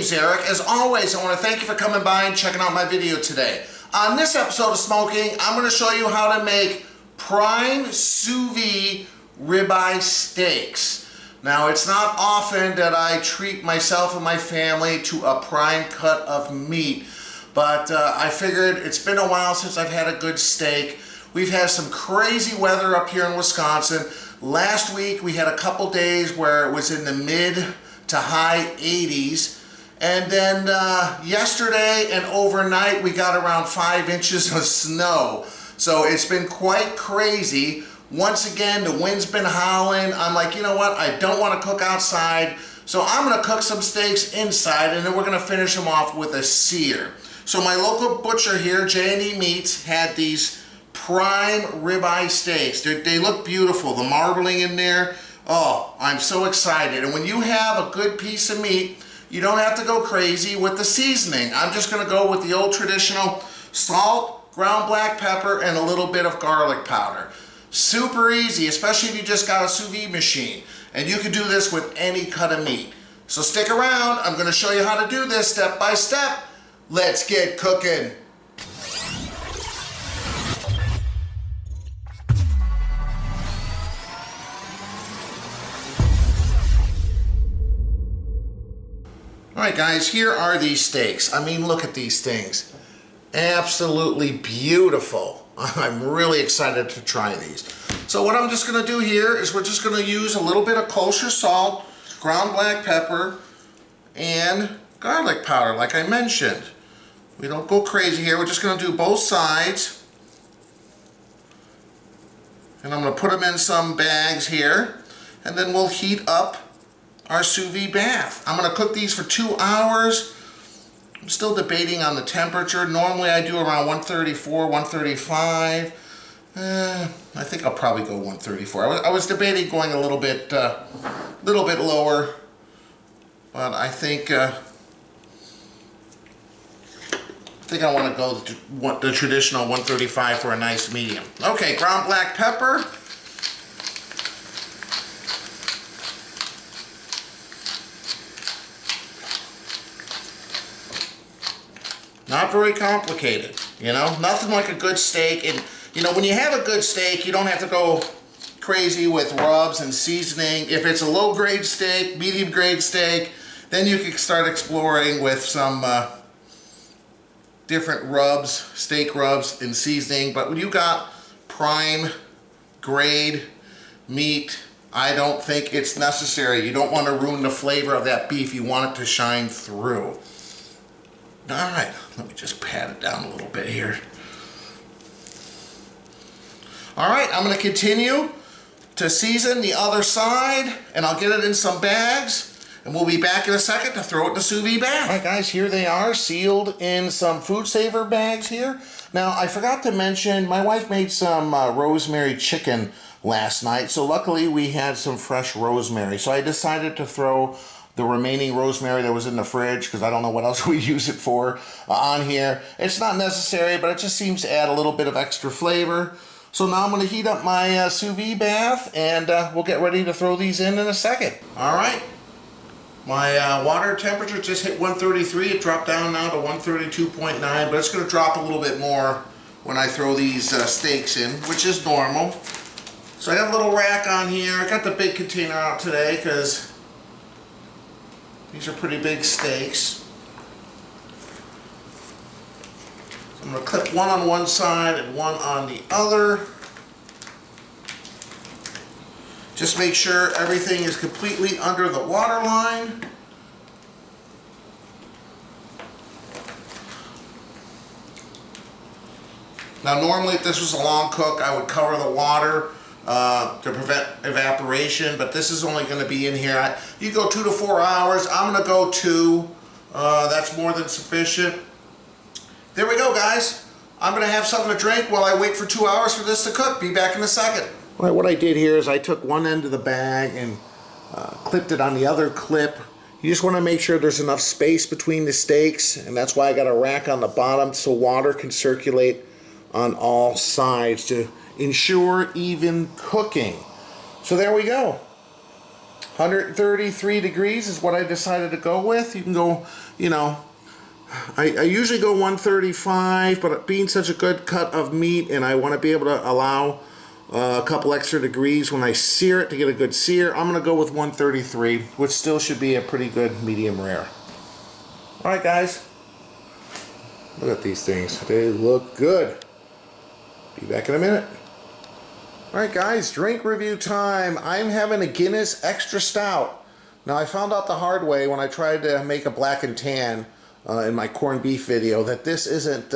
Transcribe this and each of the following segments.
name's Eric. As always, I want to thank you for coming by and checking out my video today. On this episode of Smo'King, I'm going to show you how to make prime sous vide ribeye steaks. Now, it's not often that I treat myself and my family to a prime cut of meat, but I figured it's been a while since I've had a good steak. We've had some crazy weather up here in Wisconsin. Last week we had a couple days where it was in the mid to high 80s. And then yesterday and overnight we got around 5 inches of snow. So it's been quite crazy. Once again, the wind's been howling. I'm like, you know what? I don't want to cook outside. So I'm going to cook some steaks inside, and then we're going to finish them off with a sear. So my local butcher here, J&E Meats, had these prime ribeye steaks. They look beautiful. The marbling in there. Oh, I'm so excited. And when you have a good piece of meat, you don't have to go crazy with the seasoning. I'm just going to go with the old traditional salt, ground black pepper, and a little bit of garlic powder. Super easy, especially if you just got a sous vide machine. And you can do this with any cut of meat. So stick around. I'm going to show you how to do this step by step. Let's get cooking. Alright guys, here are these steaks. I mean, look at these things. Absolutely beautiful. I'm really excited to try these. So what I'm just going to do here is we're just going to use a little bit of kosher salt, ground black pepper, and garlic powder like I mentioned. We don't go crazy here. We're just going to do both sides. And I'm going to put them in some bags here. And then we'll heat up our sous vide bath. I'm going to cook these for 2 hours. I'm still debating on the temperature. Normally I do around 134, 135. I think I'll probably go 134. I was debating going a little bit lower, but I think I want to go the traditional 135 for a nice medium. Okay, ground black pepper. Not very complicated, you know, nothing like a good steak. And you know, when you have a good steak, you don't have to go crazy with rubs and seasoning. If it's a low grade steak, medium grade steak, then you can start exploring with some different rubs, steak rubs and seasoning. But when you got prime grade meat, I don't think it's necessary. You don't want to ruin the flavor of that beef. You want it to shine through. Alright, let me just pat it down a little bit here. Alright, I'm going to continue to season the other side, and I'll get it in some bags, and we'll be back in a second to throw it in the sous vide bath. Alright guys, here they are, sealed in some food saver bags here. Now, I forgot to mention, my wife made some rosemary chicken last night, so luckily we had some fresh rosemary. So I decided to throw the remaining rosemary that was in the fridge, because I don't know what else we use it for, on here. It's not necessary, but it just seems to add a little bit of extra flavor. So now I'm going to heat up my sous vide bath, and we'll get ready to throw these in a second. Alright, my water temperature just hit 133. It dropped down now to 132.9, but it's going to drop a little bit more when I throw these steaks in, which is normal. So I got a little rack on here. I got the big container out today because these are pretty big steaks. So I'm going to clip one on one side and one on the other. Just make sure everything is completely under the water line. Now normally if this was a long cook, I would cover the water to prevent evaporation, but this is only going to be in here. You go 2 to 4 hours. I'm going to go 2. That's more than sufficient. There we go, guys. I'm going to have something to drink while I wait for 2 hours for this to cook. Be back in a second. All right, what I did here is I took one end of the bag and clipped it on the other clip. You just want to make sure there's enough space between the steaks, and that's why I got a rack on the bottom so water can circulate on all sides to ensure even cooking. So there we go. 133 degrees is what I decided to go with. You can go, you know, I usually go 135, but being such a good cut of meat and I want to be able to allow a couple extra degrees when I sear it to get a good sear, I'm going to go with 133, which still should be a pretty good medium rare. Alright guys, look at these things. They look good. Be back in a minute. Alright guys, drink review time. I'm having a Guinness Extra Stout. Now I found out the hard way when I tried to make a black and tan in my corned beef video that this isn't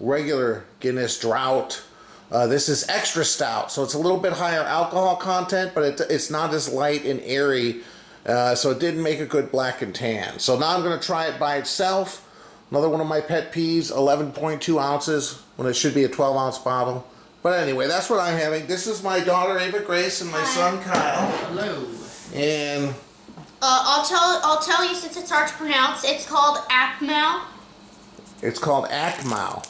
regular Guinness Drought. This is Extra Stout, so it's a little bit higher alcohol content, but it's not as light and airy, so it didn't make a good black and tan. So now I'm going to try it by itself. Another one of my pet peeves, 11.2 ounces when it should be a 12-ounce bottle. But anyway, that's what I'm having. This is my daughter Ava Grace and my son Kyle. Hello. And I'll tell you, since it's hard to pronounce. It's called Akmau. It's called Akmau.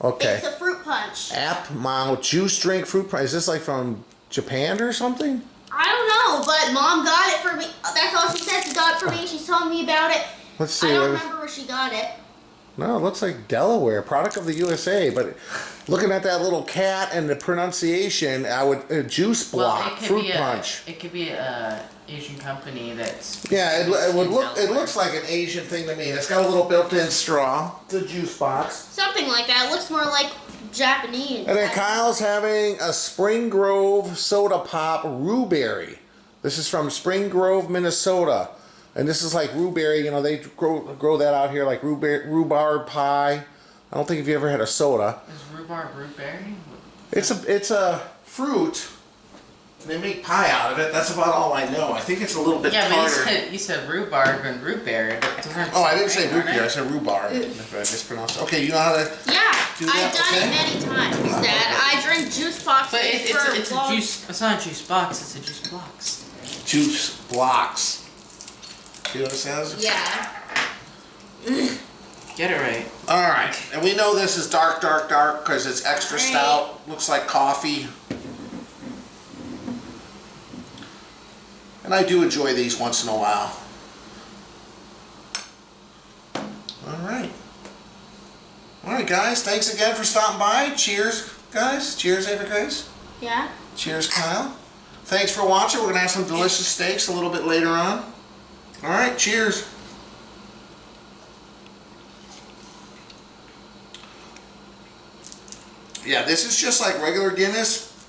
Okay. It's a fruit punch. Akmau juice drink fruit punch. Is this like from Japan or something? I don't know, but Mom got it for me. That's all she said. She got it for me. She's telling me about it. Let's see. I don't remember where she got it. No, it looks like Delaware, product of the USA. But looking at that little cat and the pronunciation, I would juice block fruit punch. It could be a Asian company that's. Yeah, it would look. It looks like an Asian thing to me. It's got a little built-in straw. It's a juice box. Something like that. It looks more like Japanese. And then Kyle's having a Spring Grove Soda Pop Rhueberry. This is from Spring Grove, Minnesota. And this is like rhueberry, you know, they grow that out here like rhubarb pie. I don't think if you ever had a soda. Is rhubarb rootberry? It's a fruit. They make pie out of it. That's about all I know. I think it's a little bit tartar. But you said rhubarb and rootberry. Oh, I didn't say root beer. I said rhubarb. If I mispronounced it. Okay, you know how to do that? I've done it many times, Dad. I drink juice boxes But it's a juice. It's not a juice box. It's a juice box. Juice blocks. See what it says? Yeah. Get it right. Alright, and we know this is dark because it's extra stout. Looks like coffee. And I do enjoy these once in a while. Alright. Alright guys, thanks again for stopping by. Cheers guys. Cheers Ava Grace. Yeah. Cheers Kyle. Thanks for watching. We're going to have some delicious steaks a little bit later on. Alright, cheers. Yeah, this is just like regular Guinness,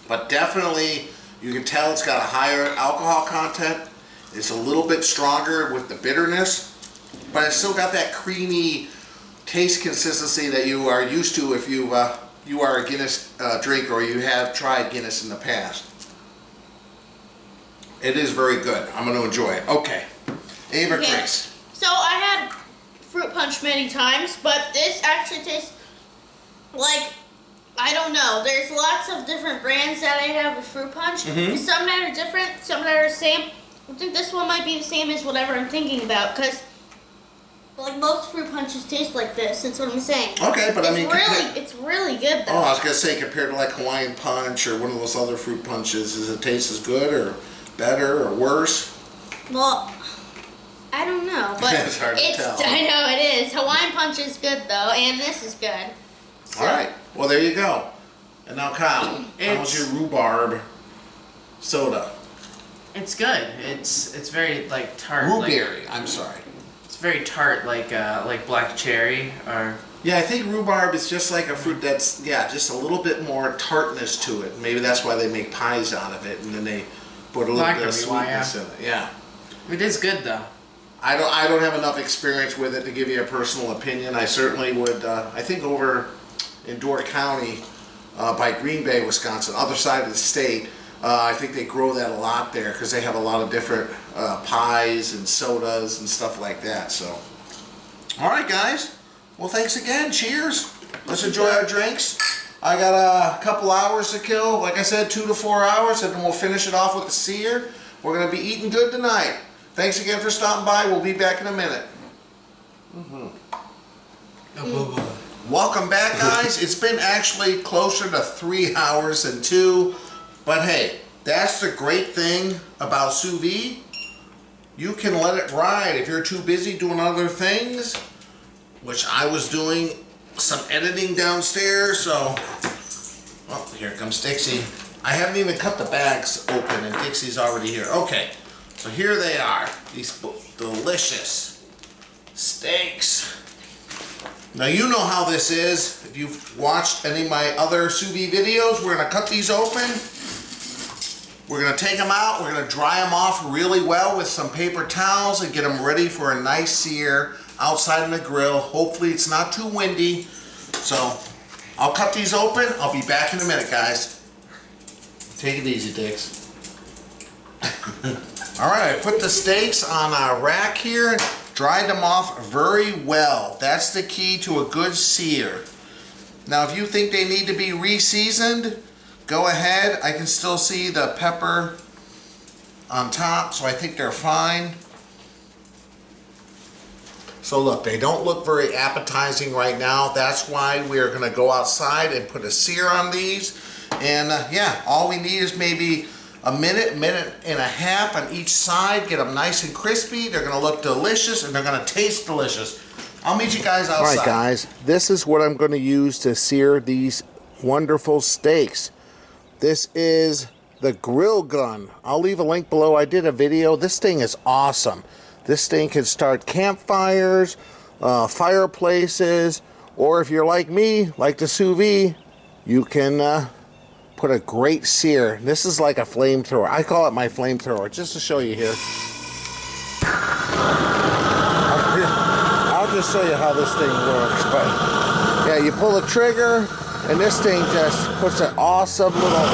but definitely you can tell it's got a higher alcohol content. It's a little bit stronger with the bitterness, but it's still got that creamy taste consistency that you are used to if you are a Guinness drinker or you have tried Guinness in the past. It is very good. I'm going to enjoy it. Okay. Ava Grace. So I had fruit punch many times, but this actually tastes like, I don't know. There's lots of different brands that I have with fruit punch. Some that are different, some that are the same. I think this one might be the same as whatever I'm thinking about, because like most fruit punches taste like this. That's what I'm saying. Okay, but I mean, it's really good though. Oh, I was gonna say compared to like Hawaiian Punch or one of those other fruit punches, does it taste as good or better or worse? Well, I don't know, but it's hard to tell. I know it is. Hawaiian Punch is good though, and this is good. So. All right. Well, there you go. And now, Kyle, how's your rhubarb soda? It's good. It's very like tart. Rhueberry. I'm sorry. It's very tart, like black cherry or. Yeah, I think rhubarb is just like a fruit that's just a little bit more tartness to it. Maybe that's why they make pies out of it, and then they put a little bit of sweetness in it. Yeah. It is good though. I don't have enough experience with it to give you a personal opinion. I certainly would. I think over in Door County, by Green Bay, Wisconsin, other side of the state, I think they grow that a lot there because they have a lot of different pies and sodas and stuff like that. So, all right, guys. Well, thanks again. Cheers. Let's enjoy our drinks. I got a couple hours to kill. Like I said, 2 to 4 hours, and then we'll finish it off with a sear. We're going to be eating good tonight. Thanks again for stopping by. We'll be back in a minute. Welcome back, guys. It's been actually closer to 3 hours than 2, but hey, That's the great thing about sous vide. You can let it ride if you're too busy doing other things, which I was doing some editing downstairs, so, oh, here comes Dixie. I haven't even cut the bags open and Dixie's already here. Okay, so here they are, these delicious steaks. Now you know how this is. If you've watched any of my other sous vide videos, we're gonna cut these open. We're gonna take them out, we're gonna dry them off really well with some paper towels and get them ready for a nice sear outside in the grill. Hopefully it's not too windy. So I'll cut these open. I'll be back in a minute, guys. Take it easy, Dix. All right, I put the steaks on a rack here, dried them off very well. That's the key to a good sear. Now, if you think they need to be re-seasoned, go ahead. I can still see the pepper on top, so I think they're fine. So look, they don't look very appetizing right now. That's why we're gonna go outside and put a sear on these. And yeah, all we need is maybe a minute and a half on each side. Get them nice and crispy. They're gonna look delicious and they're gonna taste delicious. I'll meet you guys outside. All right, guys, this is what I'm gonna use to sear these wonderful steaks. This is the grill gun. I'll leave a link below. I did a video. This thing is awesome. This thing can start campfires, fireplaces, or if you're like me, like the sous vide, you can put a great sear. This is like a flamethrower. I call it my flamethrower, just to show you here. I'll just show you how this thing works. But yeah, you pull the trigger, and this thing just puts an awesome little...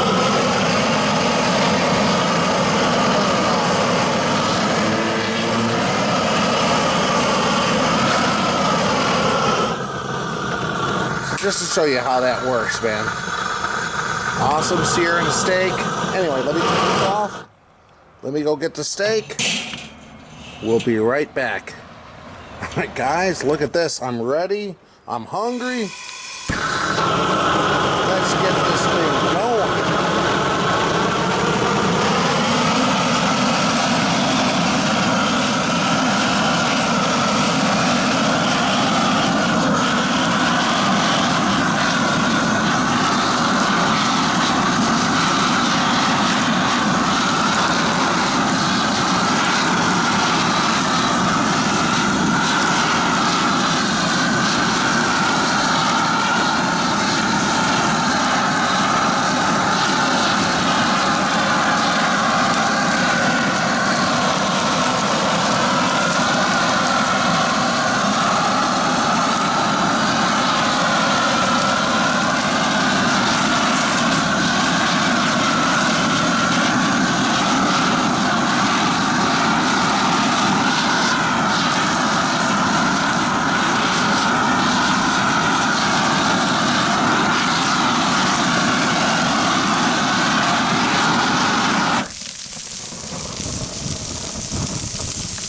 Just to show you how that works, man. Awesome searing steak. Anyway, let me take this off. Let me go get the steak. We'll be right back. All right, guys, look at this. I'm ready. I'm hungry. Let's get this thing going.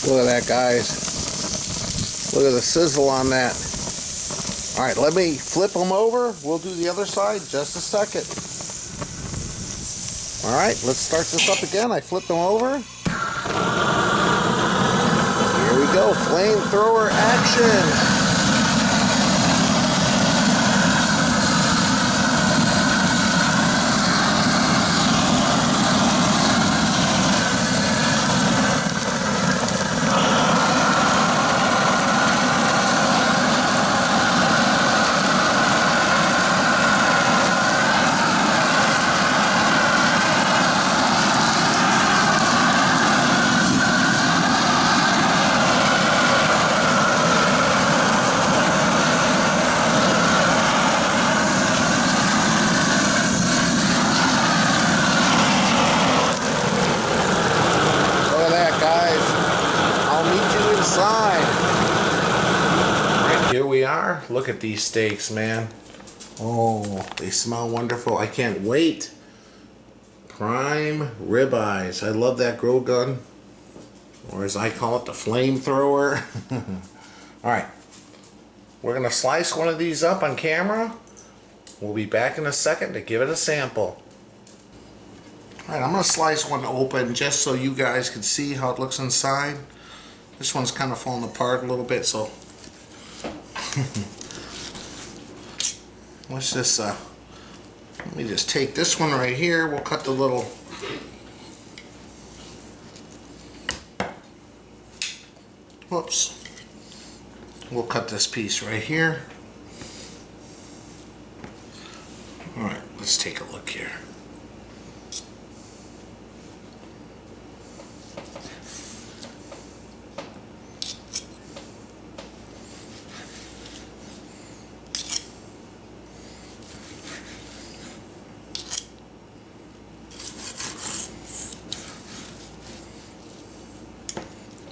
Look at that, guys. Look at the sizzle on that. All right, let me flip them over. We'll do the other side just a second. All right, let's start this up again. I flipped them over. Here we go, flamethrower action. Here we are. Look at these steaks, man. Oh, they smell wonderful. I can't wait. Prime ribeyes. I love that grill gun, or as I call it, the flamethrower. All right, we're gonna slice one of these up on camera. We'll be back in a second to give it a sample. Alright, I'm going to slice one open just so you guys can see how it looks inside. This one's kind of falling apart a little bit, so let's just let me just take this one right here. We'll cut the little whoops. We'll cut this piece right here. Alright, let's take a look here.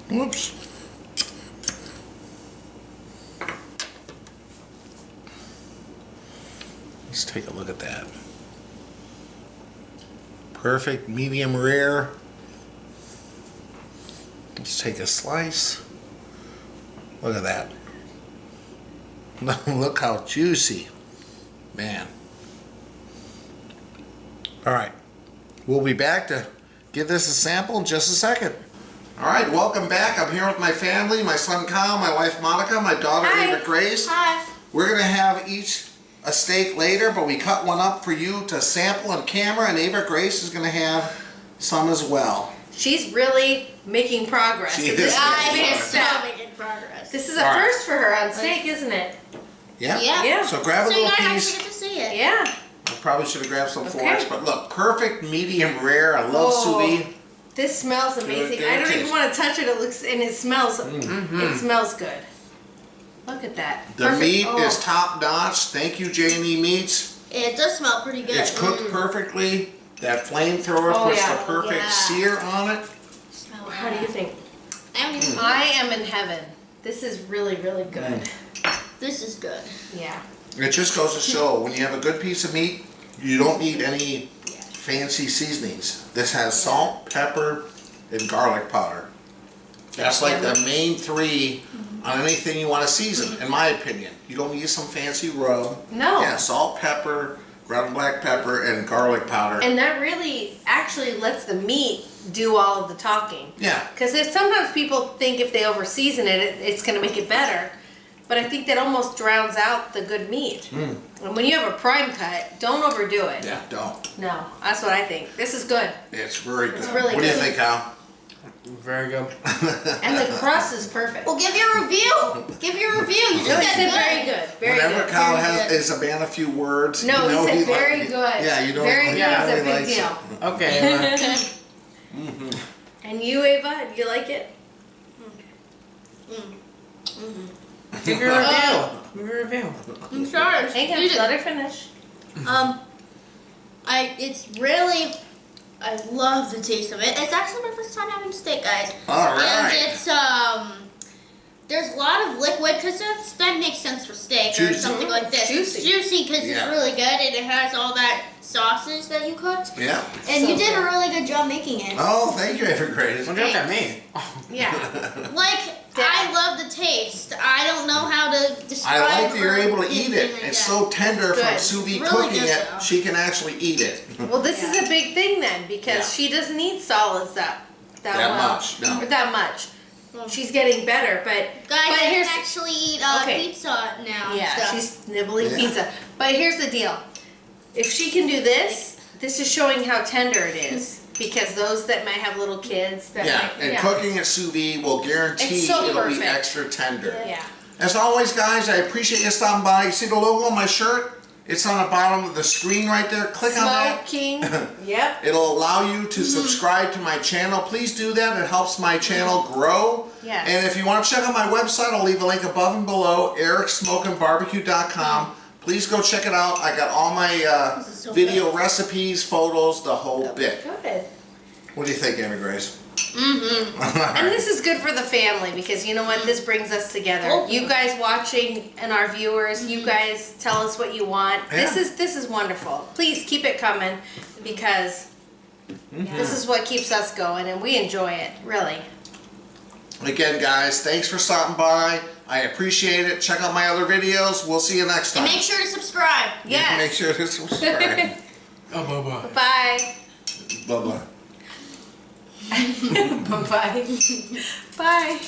Whoops. Let's take a look at that. Perfect, medium rare. Let's take a slice. Look at that. Look how juicy. Man. Alright. We'll be back to give this a sample in just a second. Alright, welcome back. I'm here with my family, my son Kyle, my wife Monica, my daughter Hi. Ava Grace. Hi. We're going to have each a steak later, but we cut one up for you to sample on camera, and Ava Grace is going to have some as well. She's really making progress. She in is this making big progress. step. Making progress. This is a All right. first for her on steak, isn't it? Yeah? Yeah. So grab a So you little guys piece. actually get to see it. Yeah. I probably should have grabbed some Okay. forks, but look, perfect medium rare. I love Oh. sous vide. This smells amazing. Give it a I don't taste. even want to touch it. It looks and it smells. It smells good. Look at that. The Perfect. meat Oh. is top notch. Thank you, J&E Meats. It does smell pretty good. It's cooked perfectly. That flamethrower Oh, puts yeah. the perfect Yeah. sear on it. Smell How do you think? Mm. I am in heaven. This is really, really good. This is good. Yeah. It just goes to show when you have a good piece of meat, you don't need any fancy seasonings. This has salt, pepper, and garlic powder. That's like the main three on anything you want to season, in my opinion. You don't need some fancy rub. No. Yeah, salt, pepper, ground black pepper, and garlic powder. And that really actually lets the meat do all of the talking. Yeah. Because sometimes people think if they over season it, it's going to make it better. But I think that almost drowns out the good meat. And when you have a prime cut, don't overdo it. Yeah, don't. No, that's what I think. This is good. It's very good. really What do you good. think, Al? Very good. And the crust is perfect. Well, give your review. Give your review. You No, just he said said very good. Very Whenever good. Kyle Very has good. is a man of few words, No, you know he said very like- good. Yeah, you know Very he good is a really big likes deal. it. Okay. And you, Ava, do you like it? Give your review. Give your review. I'm sorry. Hang on, let her finish. It's really, I love the taste of it. It's actually my first time having steak, guys. All And right. it's, there's a lot of liquid, because that makes sense for steak or Juicy. something like this. Juicy. It's juicy because Yeah. it's really good, and it has all that sausage that you cooked. Yeah. And So you did a good. really good job making it. Oh, thank you, Ava Grace. Don't joke at me. Yeah. Like, I love the taste. I don't know how to describe I like that you're or able to eat anything it. like It's that. so tender It's from good. sous vide It's really cooking good, it. though. She can actually eat it. Well, this is a big thing then, because Yeah. she doesn't eat solids that That well. much, no. Or that much. She's getting better, but Guys, but I here's can actually eat Okay. pizza now and yeah, stuff. she's nibbling Yeah. pizza. But here's the deal: if she can do this, this is showing how tender it is. Because those that might have little kids, that Yeah, might, and cooking at sous vide will guarantee It's so it'll be perfect. extra tender. Yeah. As always, guys, I appreciate you stopping by. You see the logo on my shirt? It's on the bottom of the screen right there. Click on that. Smo'King. Yep. It'll allow you to subscribe to my channel. Please do that. It helps my channel grow. Yes. And if you want to check out my website, I'll leave a link above and below, ericsmokingbbq.com. Please go check it out. I got all my This is so video recipes, photos, the whole bit. Good. What do you think, Amy Grace? And this is good for the family because you know what? This brings us together. Oh. You guys watching and our viewers, you guys tell us what you want. Yeah. This is wonderful. Please keep it coming because this is what keeps us going and we enjoy it, really. Again, guys, thanks for stopping by. I appreciate it. Check out my other videos. We'll see you next time. And make sure to subscribe. Make Yes. sure to subscribe. Oh, bye-bye. Bye. Bye-bye. Bye-bye. Bye.